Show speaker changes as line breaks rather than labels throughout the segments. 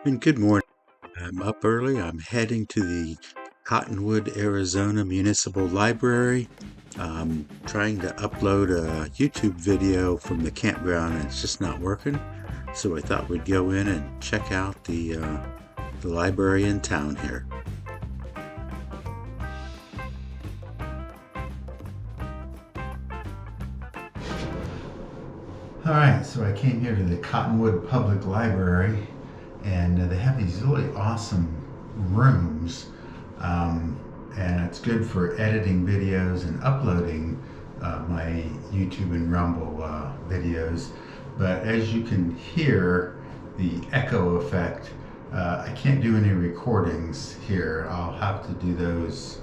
And good morning. I'm up early. I'm heading to the Cottonwood, Arizona Municipal Library. I'm trying to upload a YouTube video from the campground and it's just not working. So I thought we'd go in and check out the library in town here. All right, so I came here to the Cottonwood Public Library, and they have these really awesome rooms, and it's good for editing videos and uploading my YouTube and Rumble videos. But as you can hear, the echo effect, I can't do any recordings here. I'll have to do those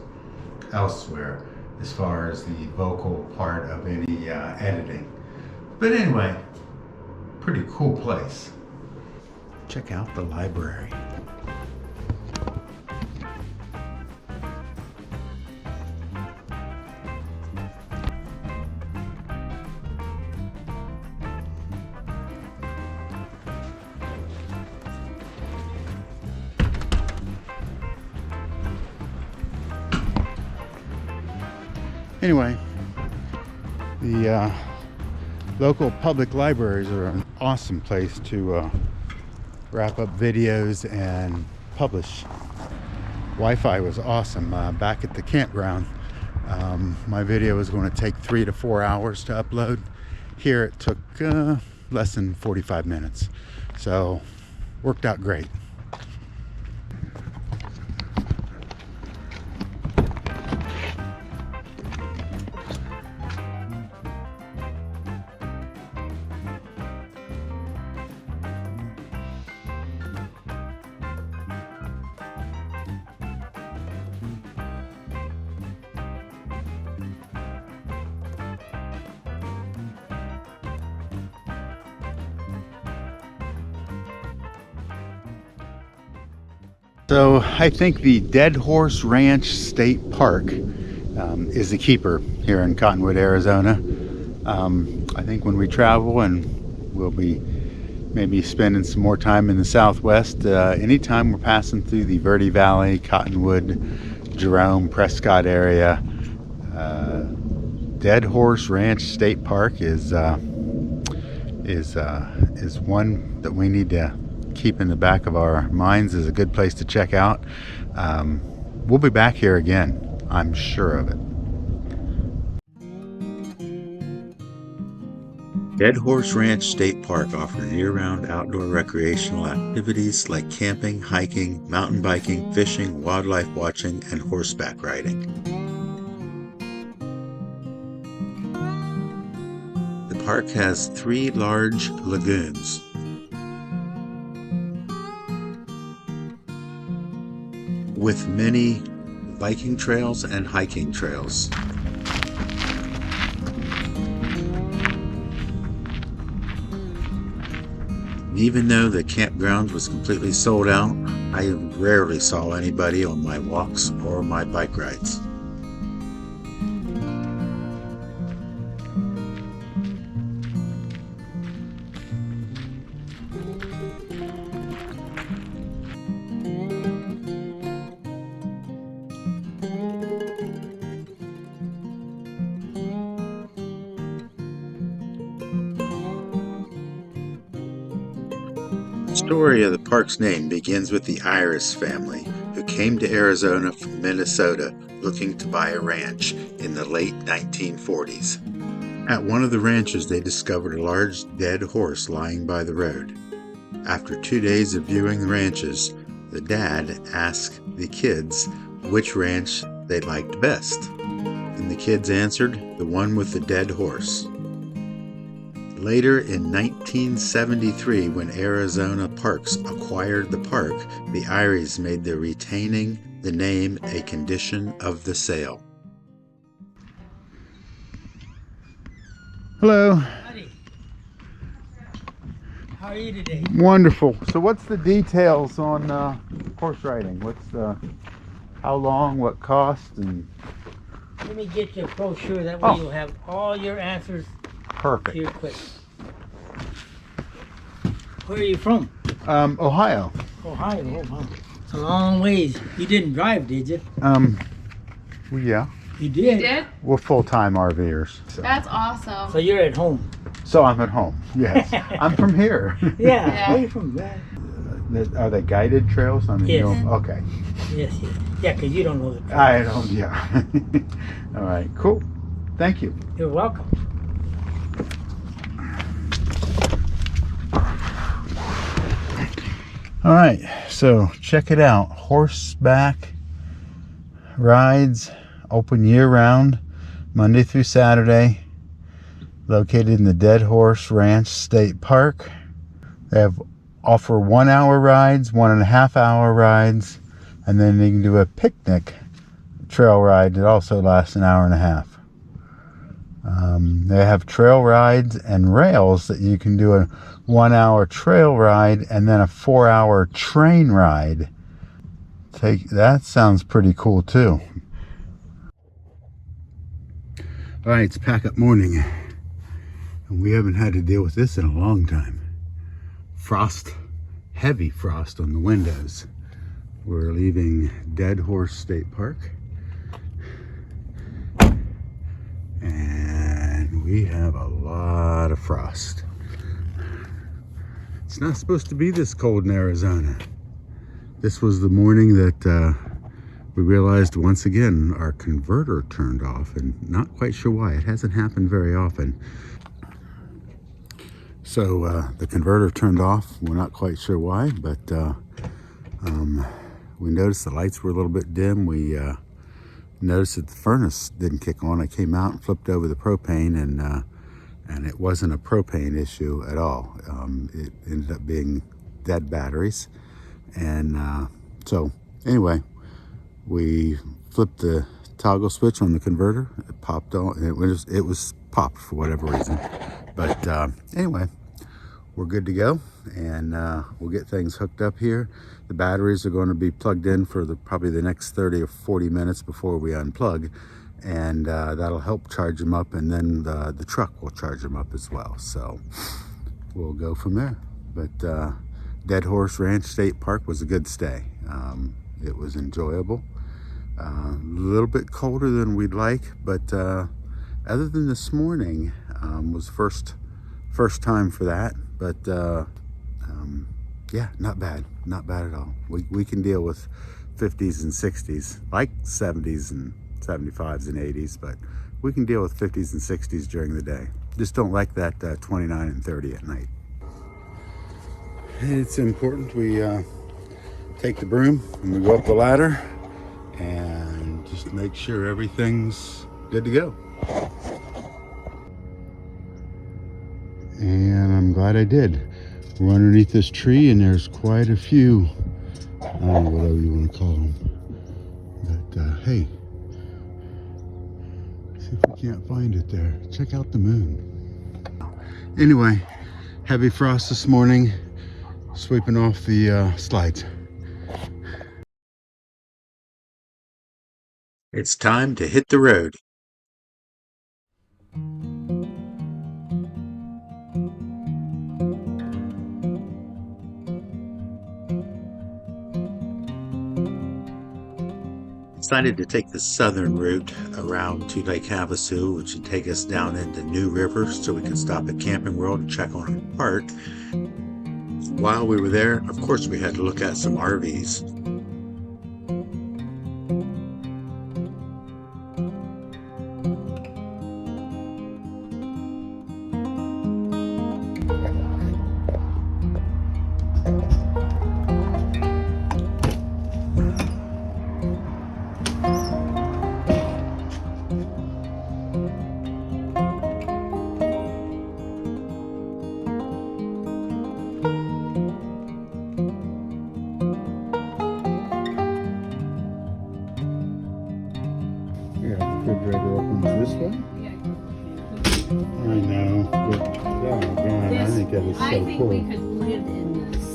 elsewhere as far as the vocal part of any editing. But anyway, pretty cool place. Check out the library. Anyway, the local public libraries are an awesome place to wrap up videos and publish. Wi-Fi was awesome back at the campground. My video was going to take 3 to 4 hours to upload. Here it took less than 45 minutes. So worked out great. So I think the Dead Horse Ranch State Park is the keeper here in Cottonwood, Arizona. I think when we travel, and we'll be maybe spending some more time in the Southwest, anytime we're passing through the Verde Valley, Cottonwood, Jerome, Prescott area, Dead Horse Ranch State Park is one that we need to keep in the back of our minds as a good place to check out. We'll be back here again, I'm sure of it. Dead Horse Ranch State Park offers year-round outdoor recreational activities like camping, hiking, mountain biking, fishing, wildlife watching, and horseback riding. The park has 3 large lagoons. With many biking trails and hiking trails. Even though the campground was completely sold out, I rarely saw anybody on my walks or my bike rides. The story of the park's name begins with the Iris family, who came to Arizona from Minnesota looking to buy a ranch in the late 1940s. At one of the ranches, they discovered a large dead horse lying by the road. After 2 days of viewing the ranches, the dad asked the kids which ranch they liked best, and the kids answered, the one with the dead horse. Later in 1973, when Arizona Parks acquired the park, the Iris made their retaining the name a condition of the sale. Hello.
Howdy. How are you today?
Wonderful. So what's the details on horse riding? How long, what cost, and...
Let me get you a brochure, that way you'll have all your answers
Perfect.
to your questions. Where are you from?
Ohio.
Ohio, huh? It's a long ways. You didn't drive, did you?
Well, yeah.
You did?
You did?
We're full-time RVers. So.
That's awesome.
So you're at home?
So I'm at home, yes. I'm from here.
Yeah,
Yeah.
where you from? There.
Are they guided trails? I mean,
Yes.
Okay.
Yes, yes. Yeah, because you don't know the trail.
I don't, yeah. All right, cool. Thank you.
You're welcome.
All right, so check it out. Horseback rides, open year-round, Monday through Saturday, located in the Dead Horse Ranch State Park. They offer 1 hour rides, 1.5 hour rides, and then you can do a picnic trail ride that also lasts an hour and a half. They have trail rides and rails that you can do a 1 hour trail ride and then a 4 hour train ride. That sounds pretty cool too. All right, it's pack up morning, and we haven't had to deal with this in a long time. Frost, heavy frost on the windows. We're leaving Dead Horse State Park, and we have a lot of frost. It's not supposed to be this cold in Arizona. This was the morning that we realized once again our converter turned off, and not quite sure why. It hasn't happened very often. So the converter turned off. We're not quite sure why, but we noticed the lights were a little bit dim. We noticed that the furnace didn't kick on. I came out and flipped over the propane, and it wasn't a propane issue at all. It ended up being dead batteries. And so anyway, we flipped the toggle switch on the converter. It popped on. It was popped for whatever reason. But anyway, we're good to go, and we'll get things hooked up here. The batteries are going to be plugged in for probably the next 30 or 40 minutes before we unplug, and that'll help charge them up, and then the truck will charge them up as well. So we'll go from there. But Dead Horse Ranch State Park was a good stay. It was enjoyable. A little bit colder than we'd like, but other than this morning, was first time for that. But yeah, not bad at all. We can deal with 50s and 60s, like 70s and 75s and 80s, but we can deal with 50s and 60s during the day. Just don't like that 29 and 30 at night. It's important we take the broom and we go up the ladder and just make sure everything's good to go. And I'm glad I did. We're underneath this tree, and there's quite a few, I don't know, whatever you want to call them. But hey, see if we can't find it there. Check out the moon. Anyway, heavy frost this morning, sweeping off the slides.
It's time to hit the road. Decided to take the southern route around to Lake Havasu, which would take us down into New River so we could stop at Camping World and check on our park. While we were there, of course, we had to look at some RVs.
Refrigerator opens this way. I know, but doggone, I think that is
I
so
think
cool.
we could live in this.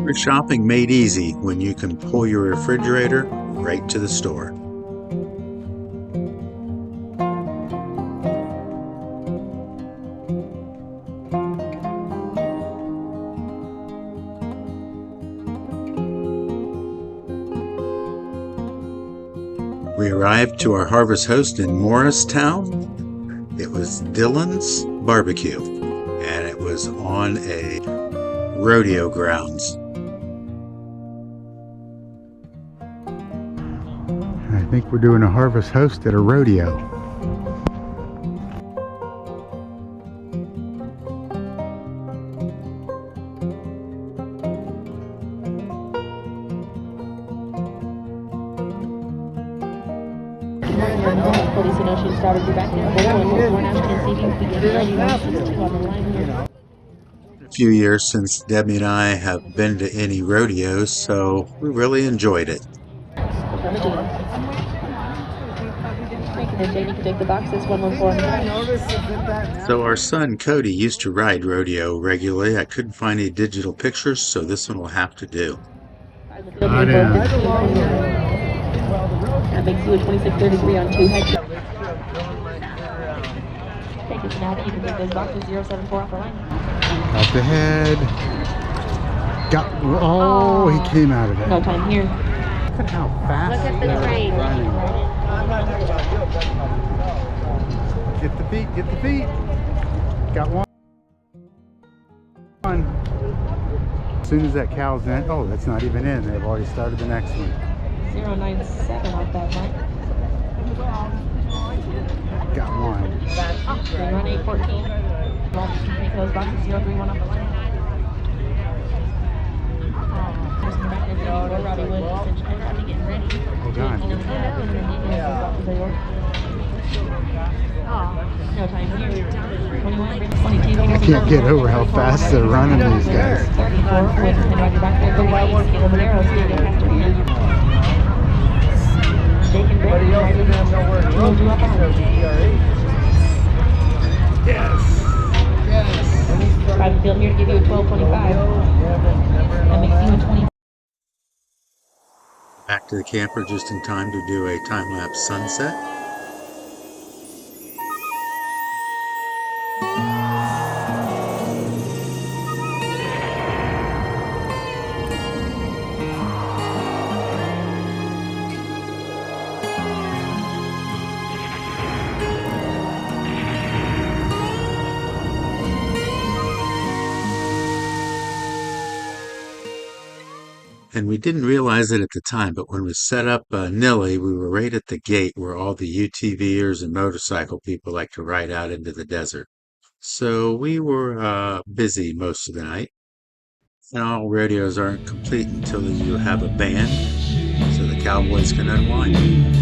Grocery shopping made easy when you can pull your refrigerator right to the store. We arrived to our harvest host in Morristown. It was Dylan's Barbecue, and it was on a rodeo grounds.
I think we're doing a harvest host at a rodeo.
A few years since Debbie and I have been to any rodeos, so we really enjoyed it. So our son Cody used to ride rodeo regularly. I couldn't find any digital pictures, so this one will have to do.
That makes you a 2633 on 2 heads. Take this now, you can take those boxes 074 off the line.
Up ahead. Oh, he came out of it.
No time here.
Look at how fast
Look at the train.
Get the feet, get the feet. Got one. As soon as that cow's in, oh, that's not even in. They've already started the next one.
097 off that line.
Got one.
They run 814. Take those boxes 031 off the line.
Oh, God.
No time here. 21, 22.
Can't get over how fast they're running, these guys.
34, with and right back there, 38, scale of an arrow, scale of after here. They can break it, right? We'll do up on it.
Yes.
Private field here to give you a 1225. That makes you a 20.
Back to the camper just in time to do a time-lapse sunset. And we didn't realize it at the time, but when we set up Nilly, we were right at the gate where all the UTVers and motorcycle people like to ride out into the desert. So we were busy most of the night. And all rodeos aren't complete until you have a band, so the cowboys can unwind.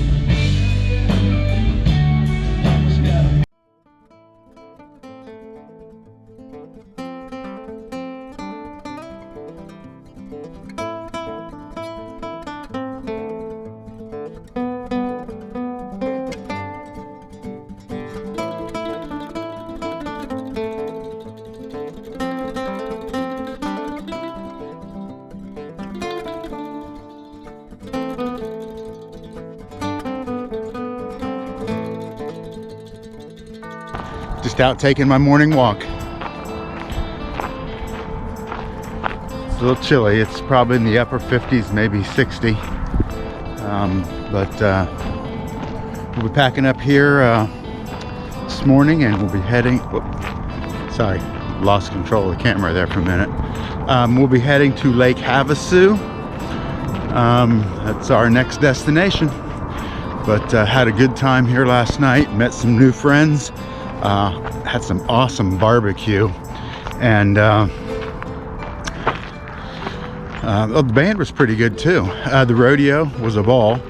Just out taking my morning walk. It's a little chilly. It's probably in the upper 50s, maybe 60. But we'll be packing up here this morning, and we'll be heading. Sorry, lost control of the camera there for a minute. We'll be heading to Lake Havasu. That's our next destination. But had a good time here last night. Met some new friends. Had some awesome barbecue, and the band was pretty good too. The rodeo was a ball,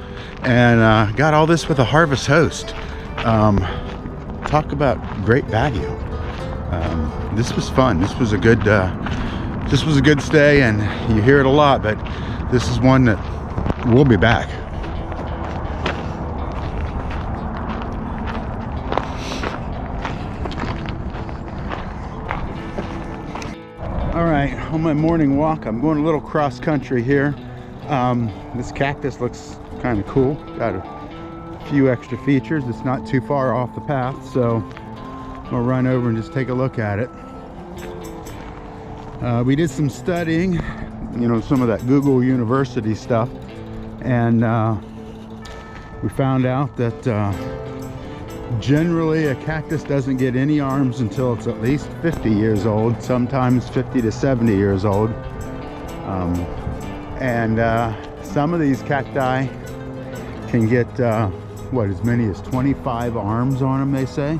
and got all this with a harvest host. Talk about great value. This was fun. This was a good stay, and you hear it a lot, but this is one that we'll be back. All right, on my morning walk, I'm going a little cross country here. This cactus looks kind of cool. Got a few extra features. It's not too far off the path, so I'll run over and just take a look at it. We did some studying, you know, some of that Google University stuff, and we found out that generally a cactus doesn't get any arms until it's at least 50 years old, sometimes 50 to 70 years old. And some of these cacti can get what, as many as 25 arms on them, they say.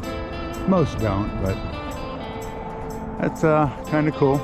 Most don't, but that's kind of cool.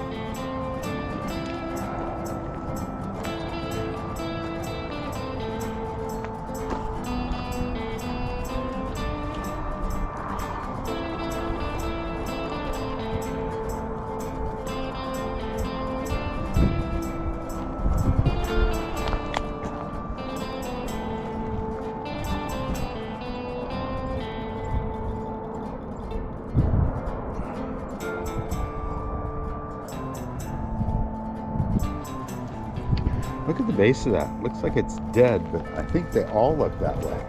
Look at the base of that. Looks like it's dead, but I think they all look that way.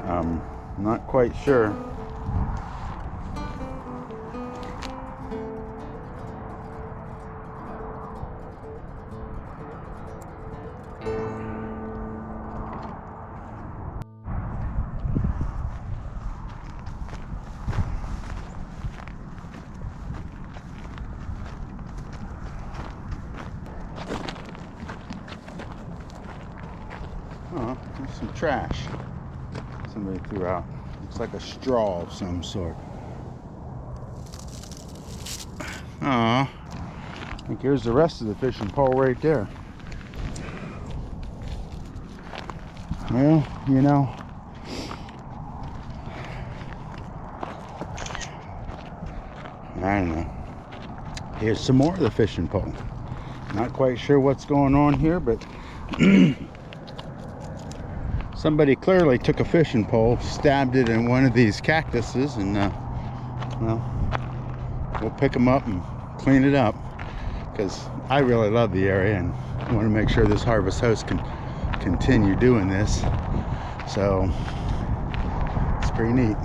I'm not quite sure. Oh, there's some trash somebody threw out. Looks like a straw of some sort. Oh, I think here's the rest of the fishing pole right there. Well, you know, I don't know. Here's some more of the fishing pole. Not quite sure what's going on here, but somebody clearly took a fishing pole, stabbed it in one of these cactuses, and well, we'll pick them up and clean it up, because I really love the area and I want to make sure this harvest host can continue doing this. So it's pretty neat.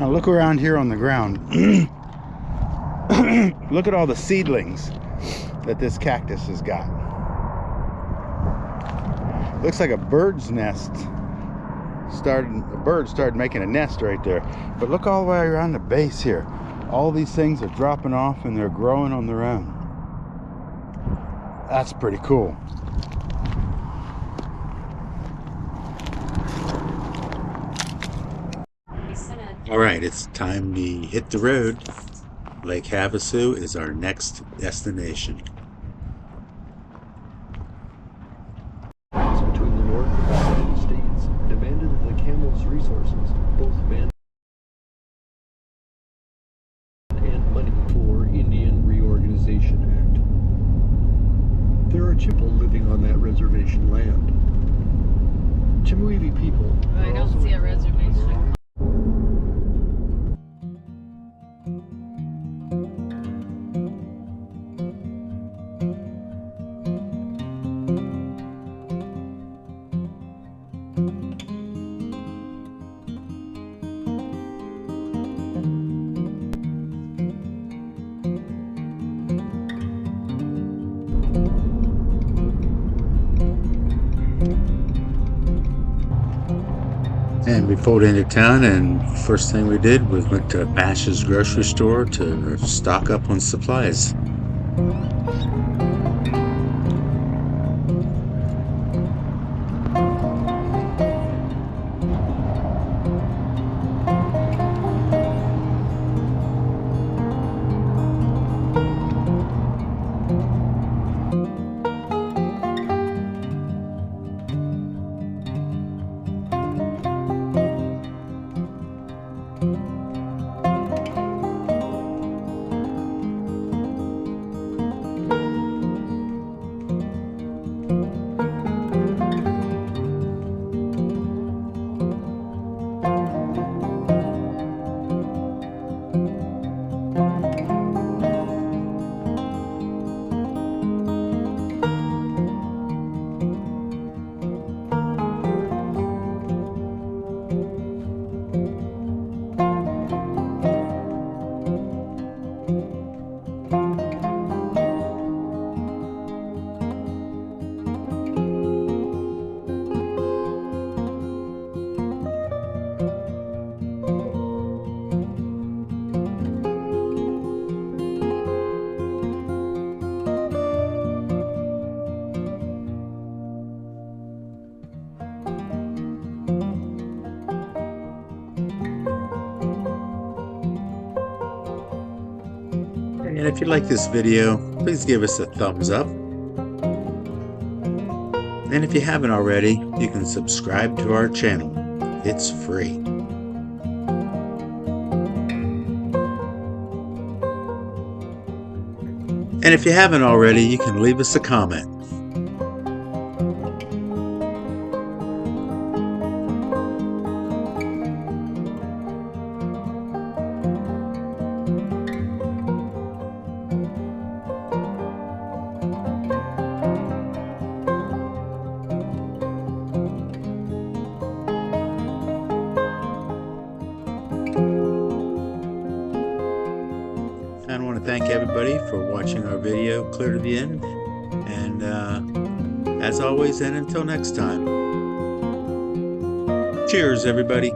Now look around here on the ground. Look at all the seedlings that this cactus has got. Looks like a bird's nest. A bird started making a nest right there. But look all the way around the base here. All these things are dropping off and they're growing on their own. That's pretty cool.
All right, it's time we hit the road. Lake Havasu is our next destination.
Between the North and the United States demanded that the camel's resources, both men and money, for Indian Reorganization Act. There are people living on that reservation land. Chemehuevi people.
I don't see a reservation.
And we pulled into town, and first thing we did was went to Bash's grocery store to stock up on supplies. And if you like this video, please give us a thumbs up. And if you haven't already, you can subscribe to our channel. It's free. And if you haven't already, you can leave us a comment. I want to thank everybody for watching our video clear to the end. And as always, and until next time, cheers, everybody.